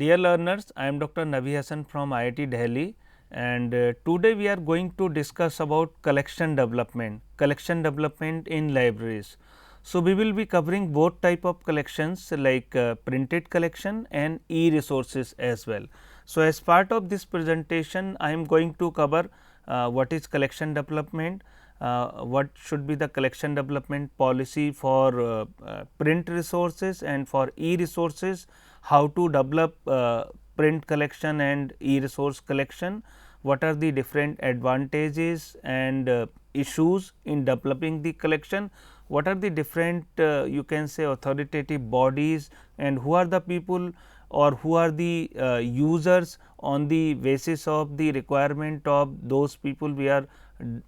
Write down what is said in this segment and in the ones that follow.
Dear learners, I am Dr. Navi Hassan from IIT Delhi, and today we are going to discuss about collection development in libraries. So, we will be covering both type of collections like printed collection and e-resources as well. So, as part of this presentation, I am going to cover what is collection development, what should be the collection development policy for print resources and for e-resources, how to develop print collection and e-resource collection, what are the different advantages and issues in developing the collection, what are the different you can say authoritative bodies and who are the people or who are the users on the basis of the requirement of those people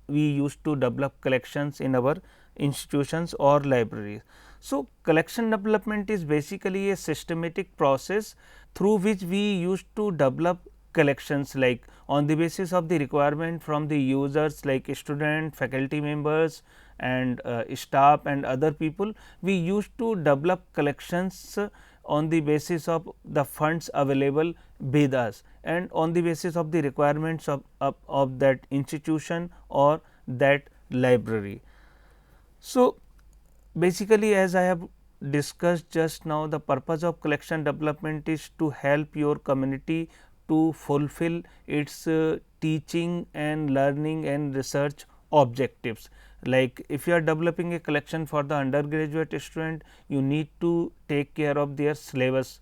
we used to develop collections in our institutions or libraries. So, collection development is basically a systematic process through which we used to develop collections like on the basis of the requirement from the users like student, faculty members and staff and other people. We used to develop collections on the basis of the funds available with us and on the basis of the requirements of that institution or that library. So, basically as I have discussed just now, the purpose of collection development is to help your community to fulfill its teaching and learning and research objectives. Like if you are developing a collection for the undergraduate student, you need to take care of their syllabus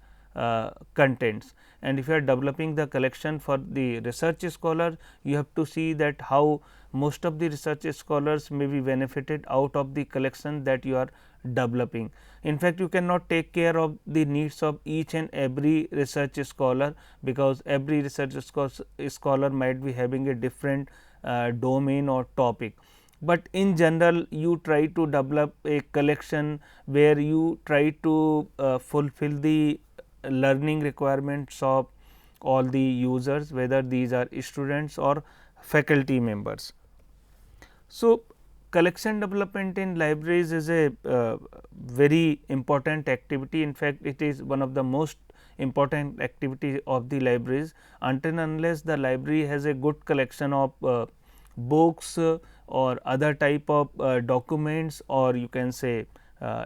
contents, and if you are developing the collection for the research scholar, you have to see that how most of the research scholars may be benefited out of the collection that you are developing. In fact, you cannot take care of the needs of each and every research scholar, because every research scholar might be having a different domain or topic. But in general, you try to develop a collection where you try to fulfill the learning requirements of all the users, whether these are students or faculty members. So, collection development in libraries is a very important activity. In fact, it is one of the most important activity of the libraries. Until and unless the library has a good collection of books or other type of documents, or you can say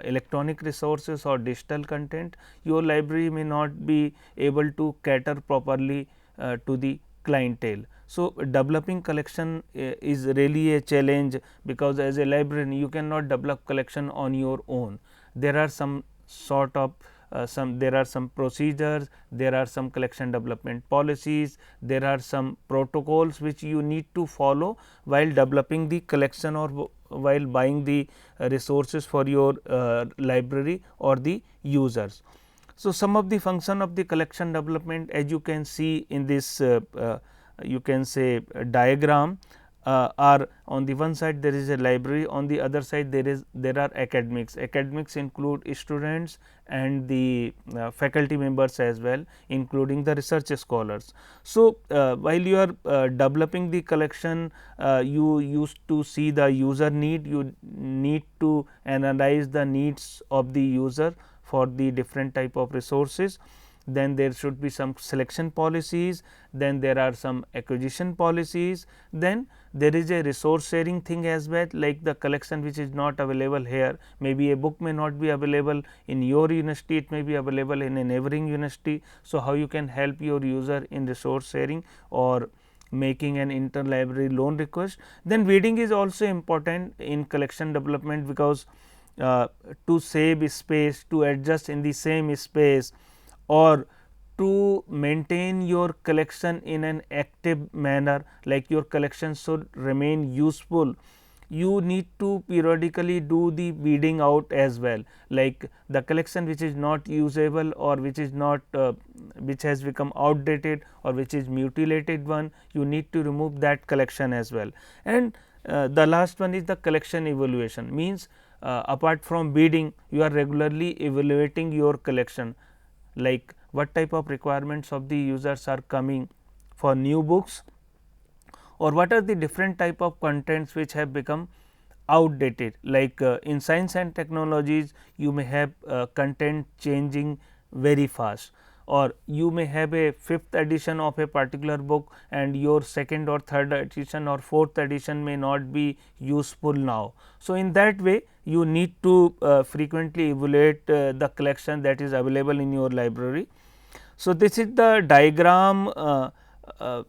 electronic resources or digital content, your library may not be able to cater properly to the clientele. So, developing collection is really a challenge, because as a librarian you cannot develop collection on your own. There are some sort of there are some procedures, there are some collection development policies, there are some protocols which you need to follow while developing the collection or while buying the resources for your library or the users. So, some of the function of the collection development, as you can see in this you can say diagram, are on the one side there is a library, on the other side there are academics. Academics include students and the faculty members as well, including the research scholars. So, while you are developing the collection, you used to see the user need, you need to analyze the needs of the user for the different type of resources. Then there should be some selection policies, then there are some acquisition policies, then there is a resource sharing thing as well, like the collection which is not available here, maybe a book may not be available in your university, it may be available in a neighboring university. So, how you can help your user in resource sharing or making an interlibrary loan request. Then bidding is also important in collection development, because to save space, to adjust in the same space, or to maintain your collection in an active manner, like your collection should remain useful, you need to periodically do the weeding out as well. Like the collection which is not usable or which is not which has become outdated or which is mutilated one, you need to remove that collection as well. And the last one is the collection evaluation, means apart from weeding, you are regularly evaluating your collection, like what type of requirements of the users are coming for new books, or what are the different type of contents which have become outdated. Like in science and technologies, you may have content changing very fast, or you may have a fifth edition of a particular book and your second or third edition or fourth edition may not be useful now. So, in that way you need to frequently evaluate the collection that is available in your library. So, this is the diagram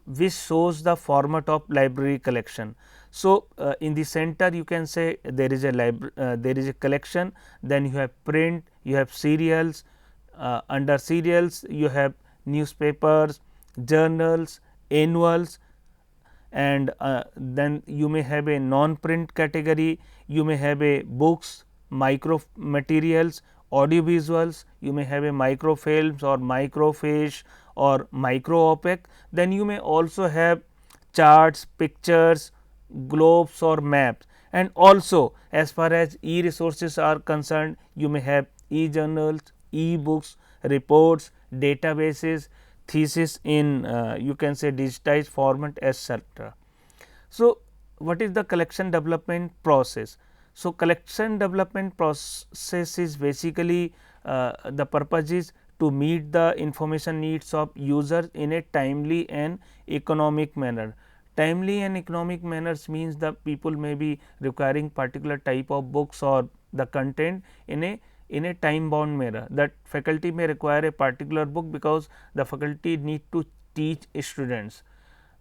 which shows the format of library collection. So, in the center you can say there is a there is a collection, then you have print, you have serials, under serials you have newspapers, journals, annuals, and then you may have a non print category, you may have a books, micro materials, audiovisuals, you may have a microfilms or microfiche or micro opaque. Then you may also have charts, pictures, globes or maps, and also as far as e resources are concerned, you may have e journals, e books, reports, databases, thesis in you can say digitized format, etc. So, what is the collection development process? So, collection development process is basically the purpose is to meet the information needs of users in a timely and economic manner. Timely and economic manners means the people may be requiring particular type of books or the content in a time bound manner. That faculty may require a particular book because the faculty need to teach students.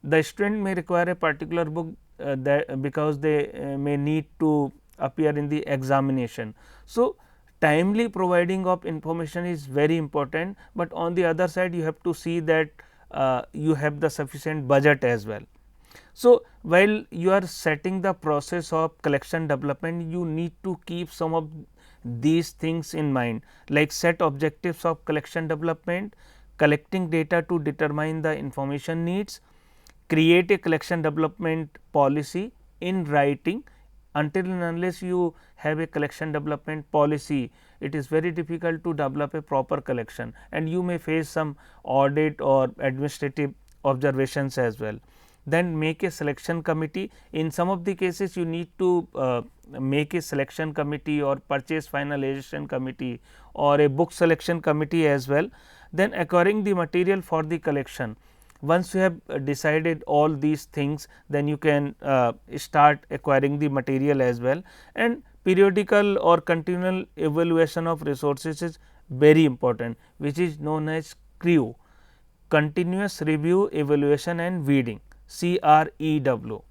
The student may require a particular book that because they may need to appear in the examination. So, timely providing of information is very important, but on the other side you have to see that you have the sufficient budget as well. So, while you are setting the process of collection development, you need to keep some of these things in mind, like set objectives of collection development, collecting data to determine the information needs, create a collection development policy in writing. Until and unless you have a collection development policy, it is very difficult to develop a proper collection, and you may face some audit or administrative observations as well. Then make a selection committee. In some of the cases you need to make a selection committee or purchase finalization committee or a book selection committee as well. Then acquiring the material for the collection. Once you have decided all these things, then you can start acquiring the material as well, and periodical or continual evaluation of resources is very important, which is known as CREW, continuous review, evaluation and weeding, CREW.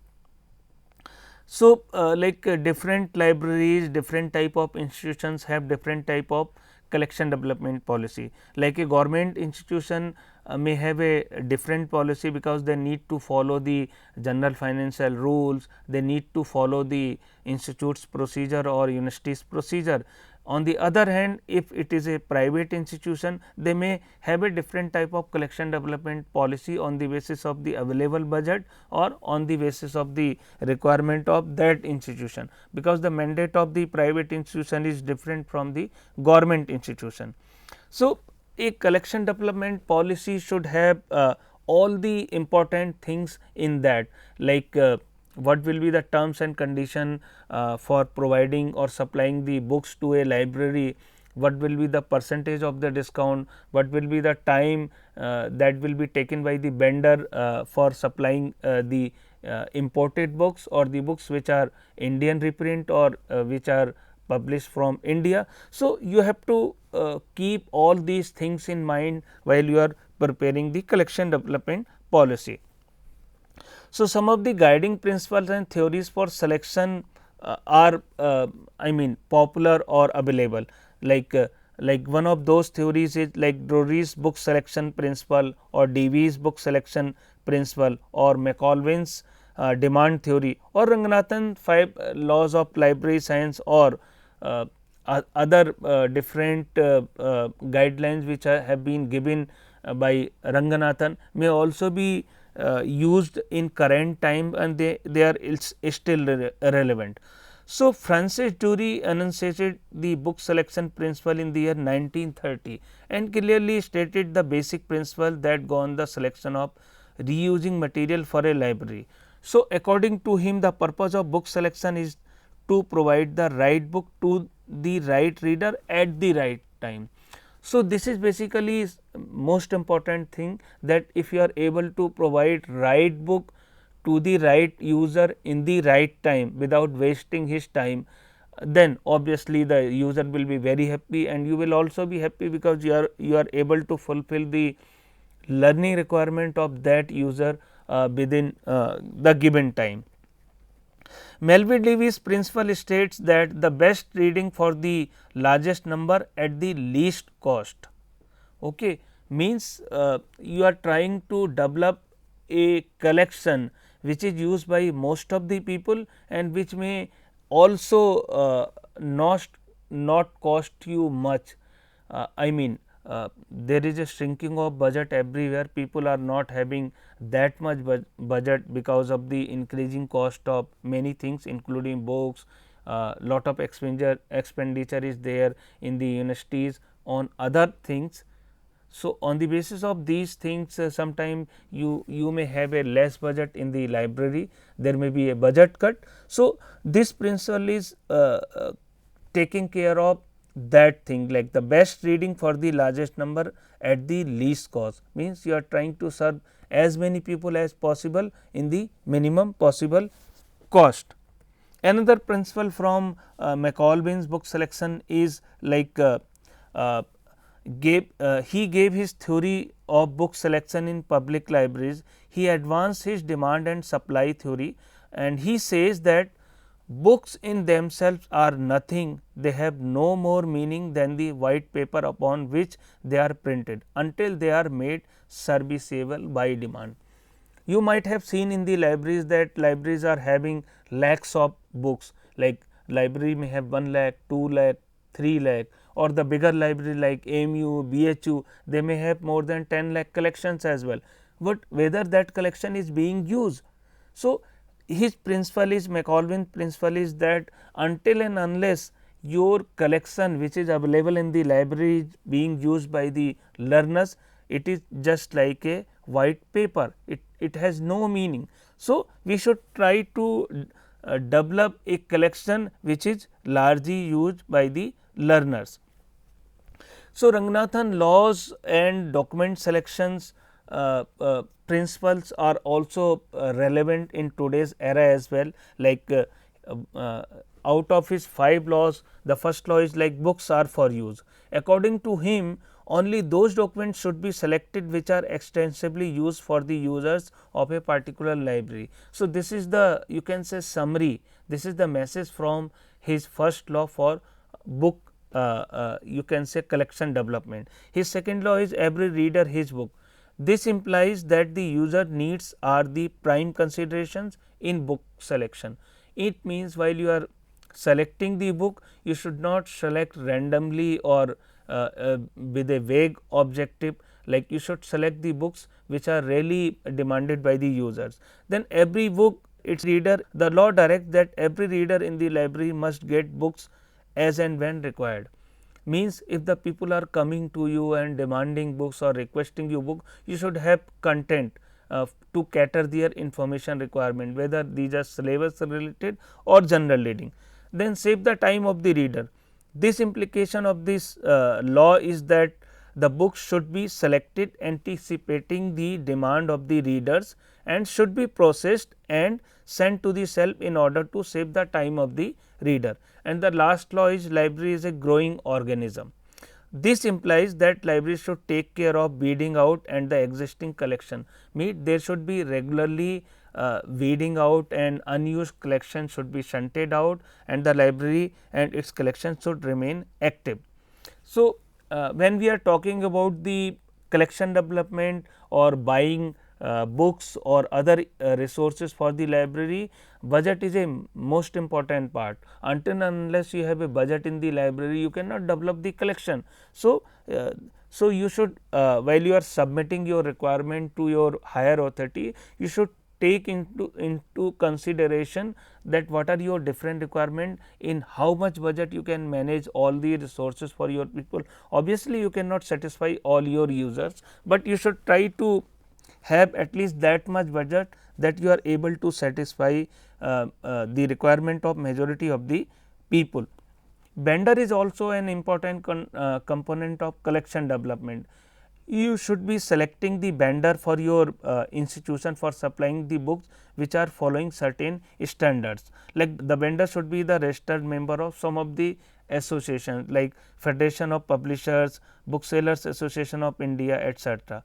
So, like different libraries, different type of institutions have different type of collection development policy. Like a government institution may have a different policy because they need to follow the general financial rules, they need to follow the institute's procedure or university's procedure. On the other hand, if it is a private institution, they may have a different type of collection development policy on the basis of the available budget or on the basis of the requirement of that institution, because the mandate of the private institution is different from the government institution. So, a collection development policy should have all the important things in that, like what will be the terms and condition for providing or supplying the books to a library, what will be the percentage of the discount, what will be the time that will be taken by the vendor for supplying the imported books or the books which are Indian reprint or which are published from India. So, you have to keep all these things in mind while you are preparing the collection development policy. So, some of the guiding principles and theories for selection are I mean popular or available, like one of those theories is like Drury's book selection principle or Dewey's book selection principle or McAlvin's demand theory or Ranganathan's 5 laws of library science or other different guidelines which have been given by Ranganathan may also be used in current time, and they are still relevant. So, Francis Drury enunciated the book selection principle in the year 1930 and clearly stated the basic principle that govern the selection of reusing material for a library. So, according to him, the purpose of book selection is to provide the right book to the right reader at the right time. So, this is basically most important thing, that if you are able to provide right book to the right user in the right time without wasting his time, then obviously the user will be very happy, and you will also be happy because you are able to fulfill the learning requirement of that user within the given time. Melvin Levy's principle states that the best reading for the largest number at the least cost. Okay, means you are trying to develop a collection which is used by most of the people and which may also not cost you much. I mean, there is a shrinking of budget everywhere. People are not having that much budget because of the increasing cost of many things, including books. Lot of expenditure is there in the universities on other things. So, on the basis of these things, sometime you may have a less budget in the library, there may be a budget cut. So, this principle is taking care of that thing, like the best reading for the largest number at the least cost, means you are trying to serve as many people as possible in the minimum possible cost. Another principle from McAlpin's book selection is like uh, he gave his theory of book selection in public libraries. He advanced his demand and supply theory, and he says that books in themselves are nothing, they have no more meaning than the white paper upon which they are printed until they are made serviceable by demand. You might have seen in the libraries that libraries are having lakhs of books, like library may have 1 lakh, 2 lakh, 3 lakh, or the bigger library like AMU, BHU, they may have more than 10 lakh collections as well, but whether that collection is being used. So, his principle is, McAlpin principle is that until and unless your collection which is available in the library is being used by the learners, it is just like a white paper, it has no meaning. So, we should try to develop a collection which is largely used by the learners. So, Ranganathan laws and document selections principles are also relevant in today's era as well, like out of his 5 laws, the first law is like books are for use. According to him, only those documents should be selected which are extensively used for the users of a particular library. So, this is the, you can say, summary, this is the message from his first law for book you can say collection development. His second law is every reader his book. This implies that the user needs are the prime considerations in book selection. It means while you are selecting the book, you should not select randomly or with a vague objective, like you should select the books which are really demanded by the users. Then every book its reader, the law directs that every reader in the library must get books as and when required. Means if the people are coming to you and demanding books or requesting you book, you should have content to cater their information requirement, whether these are syllabus related or general reading. Then save the time of the reader. This implication of this law is that the books should be selected anticipating the demand of the readers and should be processed and sent to the shelf in order to save the time of the reader. And the last law is library is a growing organism. This implies that library should take care of weeding out and the existing collection, means there should be regularly weeding out and unused collection should be shunted out, and the library and its collection should remain active. So, when we are talking about the collection development or buying books or other resources for the library, budget is a most important part. Until and unless you have a budget in the library, you cannot develop the collection. So, so you should while you are submitting your requirement to your higher authority, you should take into consideration that what are your different requirement, in how much budget you can manage all the resources for your people. Obviously, you cannot satisfy all your users, but you should try to have at least that much budget that you are able to satisfy the requirement of majority of the people. vendor is also an important component of collection development. You should be selecting the vendor for your institution for supplying the books which are following certain standards. Like the vendor should be the registered member of some of the associations like Federation of Publishers, Booksellers Association of India, etc.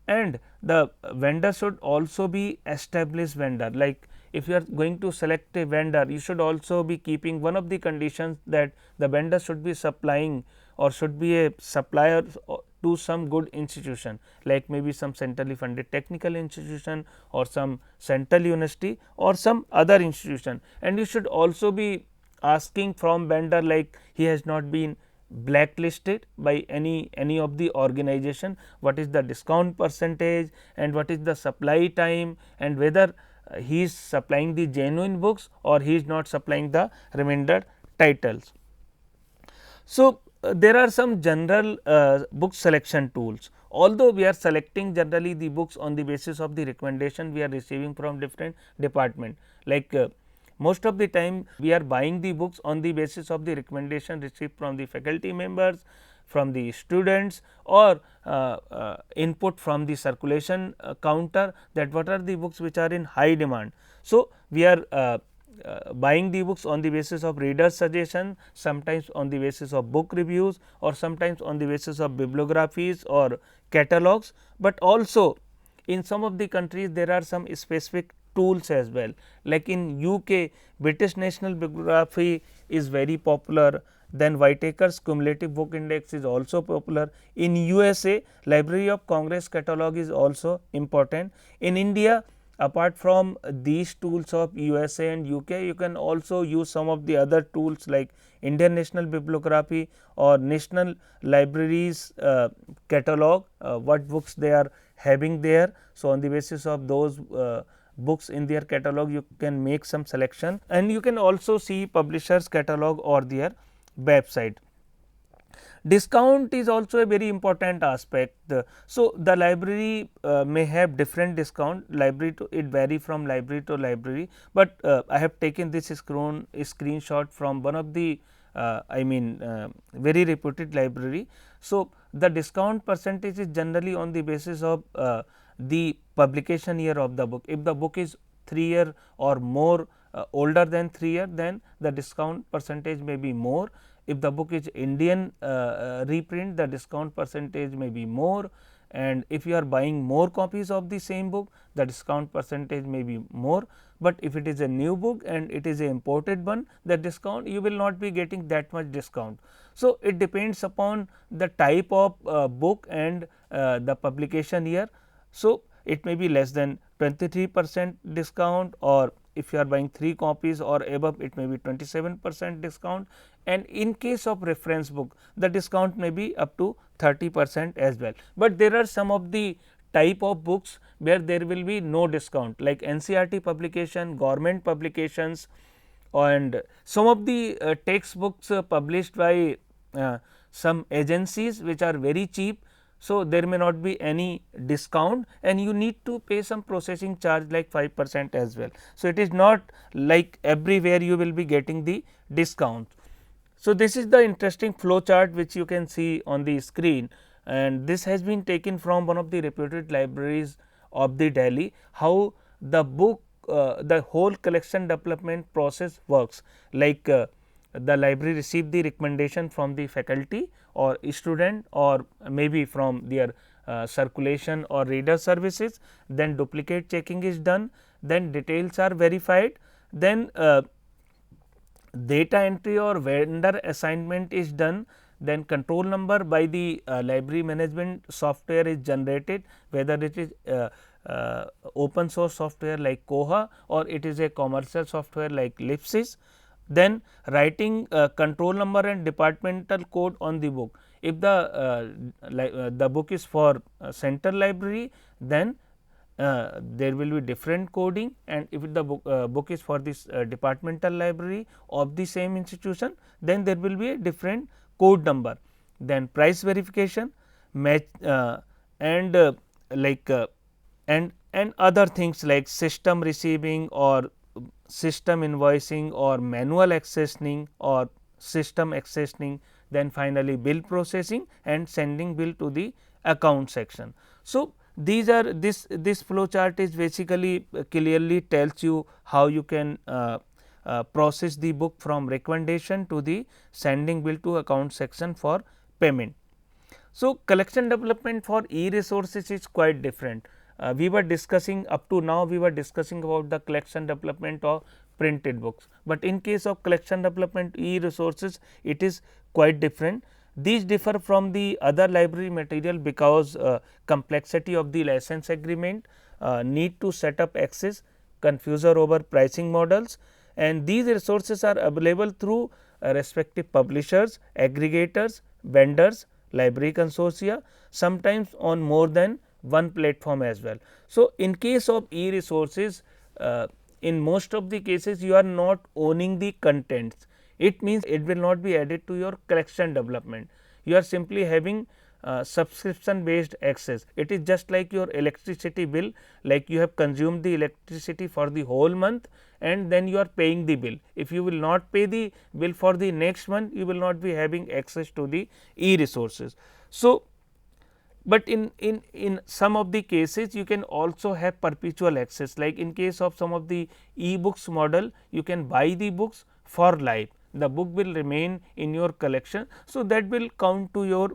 And the vendor should also be established vendor. Like if you are going to select a vendor, you should also be keeping one of the conditions that the vendor should be supplying or should be a supplier to some good institution, like maybe some centrally funded technical institution or some central university or some other institution. And you should also be asking from vendor like he has not been blacklisted by any of the organization, what is the discount percentage and what is the supply time, and whether he is supplying the genuine books or he is not supplying the remainder titles. So, there are some general book selection tools. Although we are selecting generally the books on the basis of the recommendation we are receiving from different department, like most of the time we are buying the books on the basis of the recommendation received from the faculty members, from the students, or input from the circulation counter, that what are the books which are in high demand. So, we are buying the books on the basis of readers suggestion, sometimes on the basis of book reviews or sometimes on the basis of bibliographies or catalogs, but also in some of the countries there are some specific tools as well. Like in UK, British National Bibliography is very popular, then Whitaker's Cumulative Book Index is also popular. In USA, Library of Congress catalog is also important. In India, apart from these tools of USA and UK, you can also use some of the other tools like Indian National Bibliography or National Libraries catalog, what books they are having there. So, on the basis of those books in their catalog, you can make some selection, and you can also see publishers catalog or their website. Discount is also a very important aspect. So, the library may have different discount, library to it vary from library to library, but I have taken this screenshot from one of the very reputed library. So, the discount percentage is generally on the basis of the publication year of the book. If the book is 3 year or more older than 3 year, then the discount percentage may be more. If the book is Indian reprint, the discount percentage may be more, and if you are buying more copies of the same book, the discount percentage may be more. But if it is a new book and it is a imported one, the discount you will not be getting that much discount. So, it depends upon the type of book and the publication year. So, it may be less than 23% discount, or if you are buying 3 copies or above, it may be 27% discount, and in case of reference book, the discount may be up to 30% as well. But there are some of the type of books where there will be no discount, like NCERT publication, government publications, and some of the textbooks published by some agencies which are very cheap. So, there may not be any discount, and you need to pay some processing charge like 5% as well. So, it is not like everywhere you will be getting the discount. So, this is the interesting flow chart which you can see on the screen, and this has been taken from one of the reputed libraries of the Delhi, how the book the whole collection development process works. Like the library receive the recommendation from the faculty or student or maybe from their circulation or reader services, then duplicate checking is done, then details are verified, then data entry or vendor assignment is done, then control number by the library management software is generated, whether it is open source software like Koha or it is a commercial software like Lipsys. Then writing control number and departmental code on the book. If the book is for central library, then there will be different coding, and if the book is for this departmental library of the same institution, then there will be a different code number. Then price verification, match and and other things like system receiving or system invoicing or manual accessing or system accessing, then finally bill processing and sending bill to the account section. So, these are this flow chart is basically clearly tells you how you can process the book from recommendation to the sending bill to account section for payment. So, collection development for e-resources is quite different. We were discussing up to now, we were discussing about the collection development of printed books, but in case of collection development e-resources, it is quite different. These differ from the other library material because complexity of the license agreement, need to set up access, confusion over pricing models, and these resources are available through respective publishers, aggregators, vendors, library consortia, sometimes on more than one platform as well. So, in case of e-resources, in most of the cases you are not owning the contents. It means it will not be added to your collection development. You are simply having subscription based access. It is just like your electricity bill, like you have consumed the electricity for the whole month and then you are paying the bill. If you will not pay the bill for the next month, you will not be having access to the e-resources. So, but in some of the cases you can also have perpetual access, like in case of some of the e-books model, you can buy the books for life, the book will remain in your collection. So, that will count to your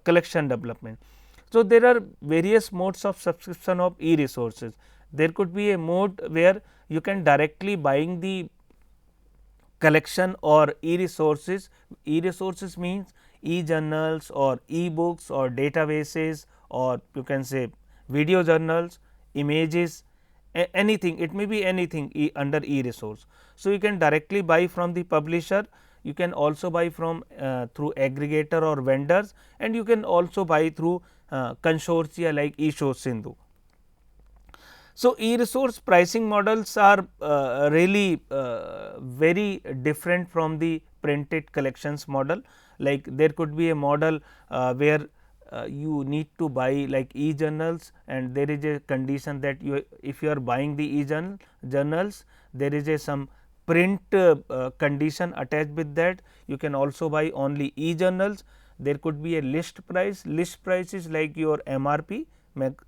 collection development. So, there are various modes of subscription of e-resources. There could be a mode where you can directly buying the collection or e-resources. E-resources means e-journals or e-books or databases, or you can say video journals, images, anything, it may be anything under e-resource. So, you can directly buy from the publisher, you can also buy from through aggregator or vendors, and you can also buy through consortia like eSourceSindhu. So, e-resource pricing models are really very different from the printed collections model. Like there could be a model where you need to buy like e-journals, and there is a condition that you, if you are buying the journals, there is a some print condition attached with that. You can also buy only e-journals. There could be a list price. List price is like your MRP,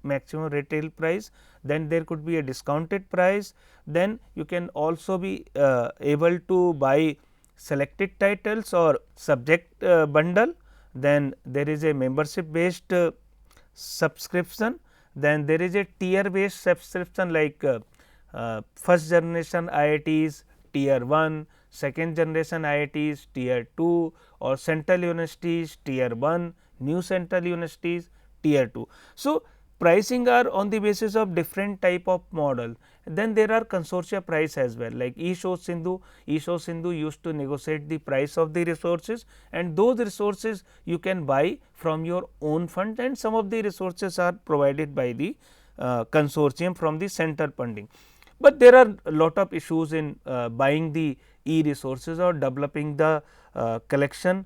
maximum retail price. Then there could be a discounted price. Then you can also be able to buy selected titles or subject bundle. Then there is a membership based subscription. Then there is a tier based subscription like first generation IITs tier 1, second generation IITs tier 2, or central universities tier 1, new central universities tier 2. So, pricing are on the basis of different type of model. Then there are consortia price as well, like eSourceSindhu. eSourceSindhu used to negotiate the price of the resources, and those resources you can buy from your own fund, and some of the resources are provided by the consortium from the center funding. But there are a lot of issues in buying the e-resources or developing the collection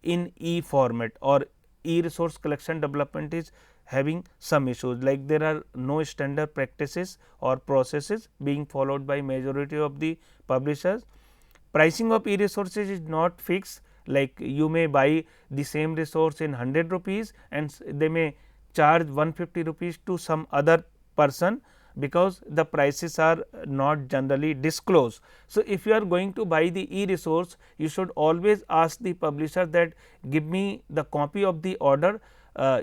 in e-format, or e-resource collection development is having some issues, like there are no standard practices or processes being followed by majority of the publishers. Pricing of e-resources is not fixed, like you may buy the same resource in 100 rupees and they may charge 150 rupees to some other person, because the prices are not generally disclosed. So, if you are going to buy the e-resource, you should always ask the publisher that give me the copy of the order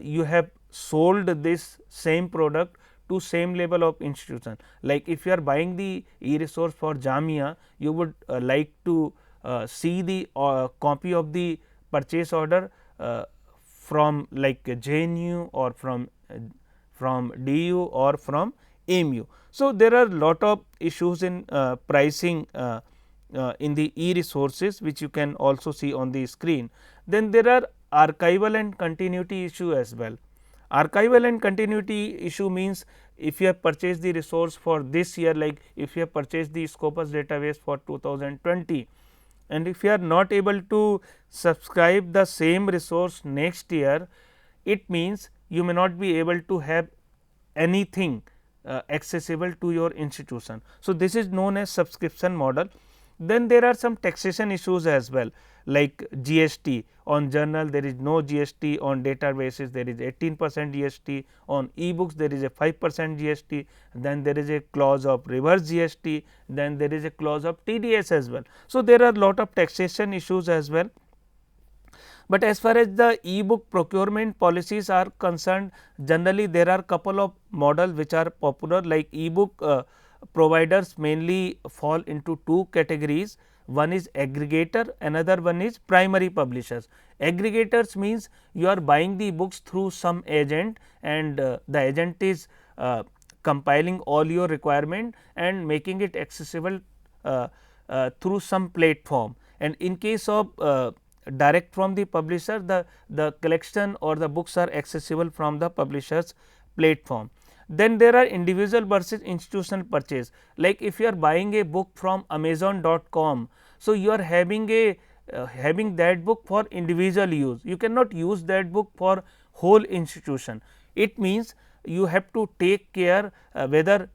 you have sold this same product to same level of institution. Like if you are buying the e-resource for Jamia, you would like to see the copy of the purchase order from like JNU or from DU or from AMU. So, there are lot of issues in pricing in the e-resources, which you can also see on the screen. Then there are archival and continuity issue as well. Archival and continuity issue means if you have purchased the resource for this year, like if you have purchased the Scopus database for 2020, and if you are not able to subscribe the same resource next year, it means you may not be able to have anything accessible to your institution. So, this is known as subscription model. Then there are some taxation issues as well, like GST on journal there is no GST, on databases there is 18% GST, on e-books there is a 5% GST, then there is a clause of reverse GST, then there is a clause of TDS as well. So, there are lot of taxation issues as well. But as far as the e-book procurement policies are concerned, generally there are couple of models which are popular, like e-book providers mainly fall into two categories. One is aggregator, another one is primary publishers. Aggregators means you are buying the books through some agent, and the agent is compiling all your requirement and making it accessible through some platform. And in case of direct from the publisher, the collection or the books are accessible from the publisher's platform. Then there are individual versus institutional purchase, like if you are buying a book from amazon.com. So, you are having a having that book for individual use, you cannot use that book for whole institution. It means you have to take care whether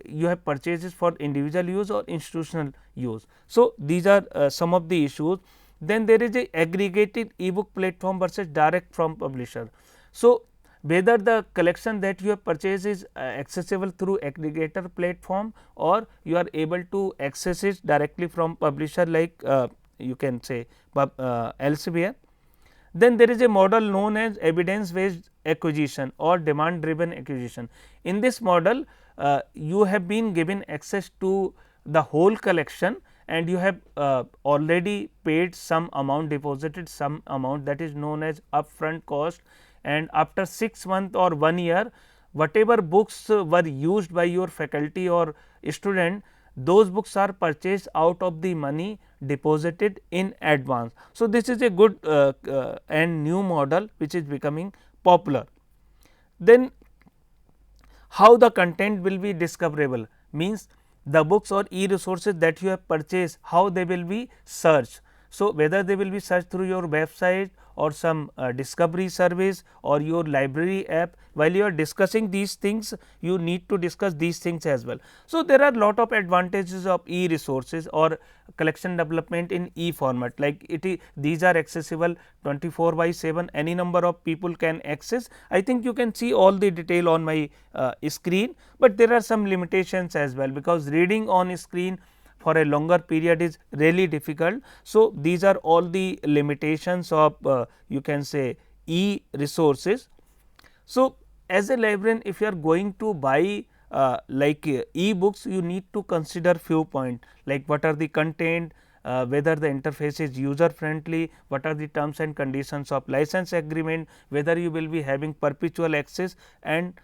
you have purchases for individual use or institutional use. So, these are some of the issues. Then there is a aggregated ebook platform versus direct from publisher. So, whether the collection that you have purchased is accessible through aggregator platform, or you are able to access it directly from publisher, like you can say elsewhere. Then there is a model known as evidence based acquisition or demand driven acquisition. In this model, you have been given access to the whole collection, and you have already paid some amount, deposited some amount, that is known as upfront cost, and after 6 months or 1 year, whatever books were used by your faculty or student, those books are purchased out of the money deposited in advance. So, this is a good and new model which is becoming popular. Then how the content will be discoverable, means the books or e-resources that you have purchased, how they will be searched. So, whether they will be searched through your website or some discovery service or your library app. While you are discussing these things, you need to discuss these things as well. So, there are lot of advantages of e-resources or collection development in e-format, like these are accessible 24/7, any number of people can access. I think you can see all the detail on my screen, but there are some limitations as well, because reading on screen for a longer period is really difficult. So, these are all the limitations of you can say e resources. So, as a librarian, if you are going to buy like e-books, you need to consider few points, like what are the content, whether the interface is user friendly, what are the terms and conditions of license agreement, whether you will be having perpetual access, and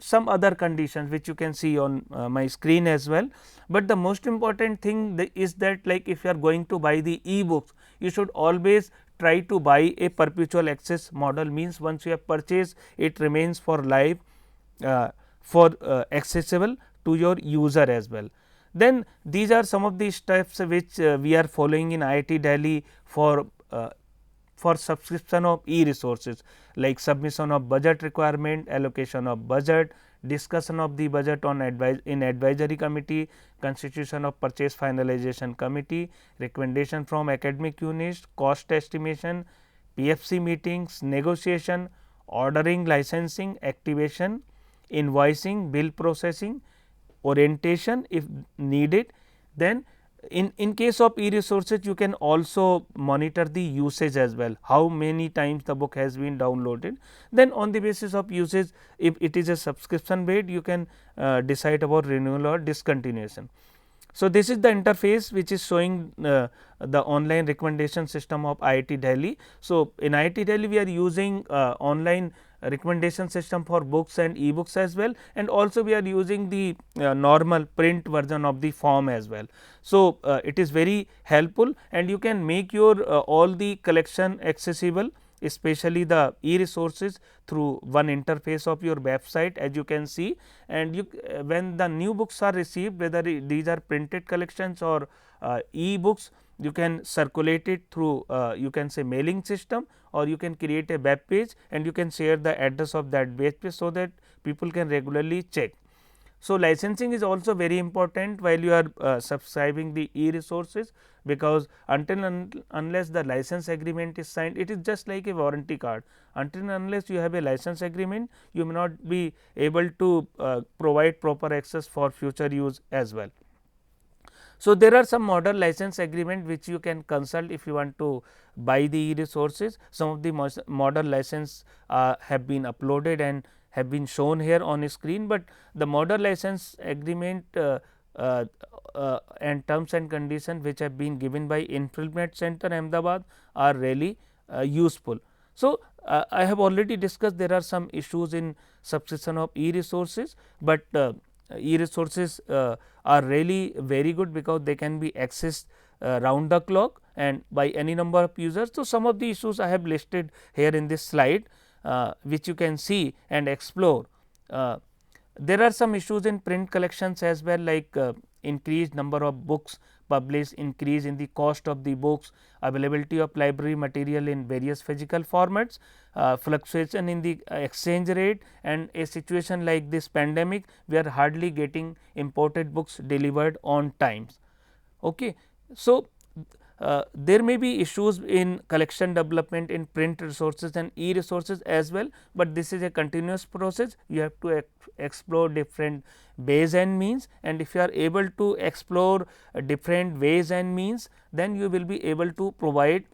some other conditions which you can see on my screen as well. But the most important thing is that, like if you are going to buy the e-books, you should always try to buy a perpetual access model, means once you have purchased, it remains for life for accessible to your user as well. Then these are some of the steps which we are following in IIT Delhi for subscription of e-resources, like submission of budget requirement, allocation of budget, discussion of the budget on advisory committee, constitution of purchase finalization committee, recommendation from academic units, cost estimation, PFC meetings, negotiation, ordering, licensing, activation, invoicing, bill processing, orientation if needed. Then in case of e-resources, you can also monitor the usage as well, how many times the book has been downloaded. Then on the basis of usage, if it is a subscription based, you can decide about renewal or discontinuation. So, this is the interface which is showing the online recommendation system of IIT Delhi. So, in IIT Delhi we are using online recommendation system for books and e-books as well, and also we are using the normal print version of the form as well. So, it is very helpful, and you can make your all the collection accessible, especially the e-resources, through one interface of your website, as you can see. And you when the new books are received, whether these are printed collections or e-books, you can circulate it through you can say mailing system, or you can create a web page and you can share the address of that web page, so that people can regularly check. So, licensing is also very important while you are subscribing the e-resources, because until unless the license agreement is signed, it is just like a warranty card. Until and unless you have a license agreement, you may not be able to provide proper access for future use as well. So, there are some model license agreement which you can consult if you want to buy the e-resources. Some of the model license have been uploaded and have been shown here on screen, but the model license agreement and terms and conditions which have been given by Infillment Center Ahmedabad are really useful. So, I have already discussed there are some issues in subscription of e-resources, but e-resources are really very good because they can be accessed round the clock and by any number of users. So, some of the issues I have listed here in this slide, which you can see and explore. There are some issues in print collections as well, like increased number of books published, increase in the cost of the books, availability of library material in various physical formats, fluctuation in the exchange rate, and a situation like this pandemic, we are hardly getting imported books delivered on times. Okay. So, there may be issues in collection development in print resources and e-resources as well, but this is a continuous process. You have to explore different ways and means, and if you are able to explore different ways and means, then you will be able to provide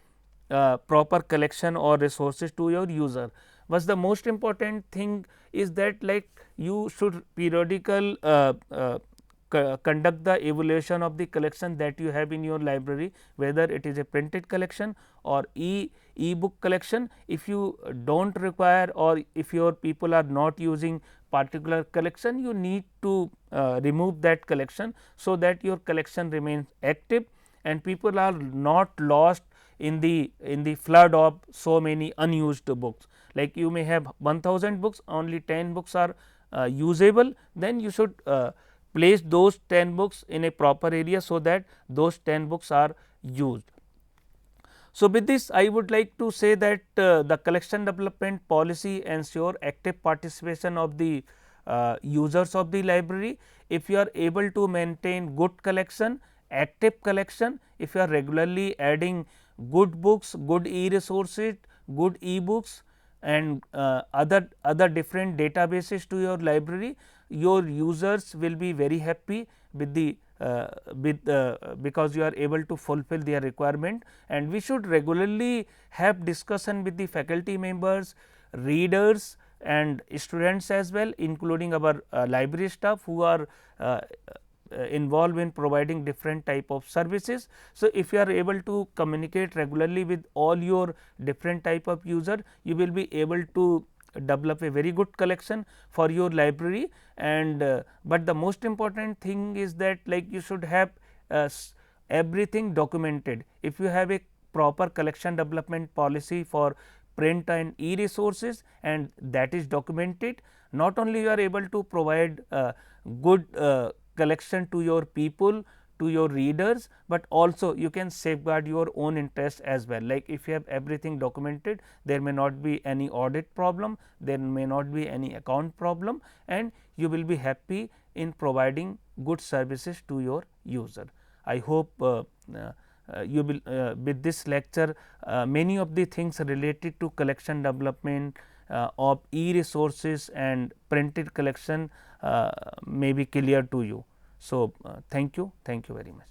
proper collection or resources to your user. But the most important thing is that, like, you should periodical conduct the evaluation of the collection that you have in your library, whether it is a printed collection or e-book collection. If you do not require, or if your people are not using particular collection, you need to remove that collection, so that your collection remains active and people are not lost in the flood of so many unused books. Like, you may have 1000 books, only 10 books are usable, then you should place those 10 books in a proper area, so that those 10 books are used. So, with this I would like to say that the collection development policy ensure active participation of the users of the library. If you are able to maintain good collection, active collection, if you are regularly adding good books, good e-resources, good e-books, and other different databases to your library, your users will be very happy with the because you are able to fulfill their requirement. And we should regularly have discussion with the faculty members, readers and students as well, including our library staff who are involved in providing different type of services. So, if you are able to communicate regularly with all your different type of user, you will be able to develop a very good collection for your library. And but the most important thing is that, like, you should have everything documented. If you have a proper collection development policy for print and e-resources and that is documented, not only you are able to provide good collection to your people, to your readers, but also you can safeguard your own interest as well. Like, if you have everything documented, there may not be any audit problem, there may not be any account problem, and you will be happy in providing good services to your user. I hope you will with this lecture many of the things related to collection development of e-resources and printed collection may be clear to you. So, thank you very much.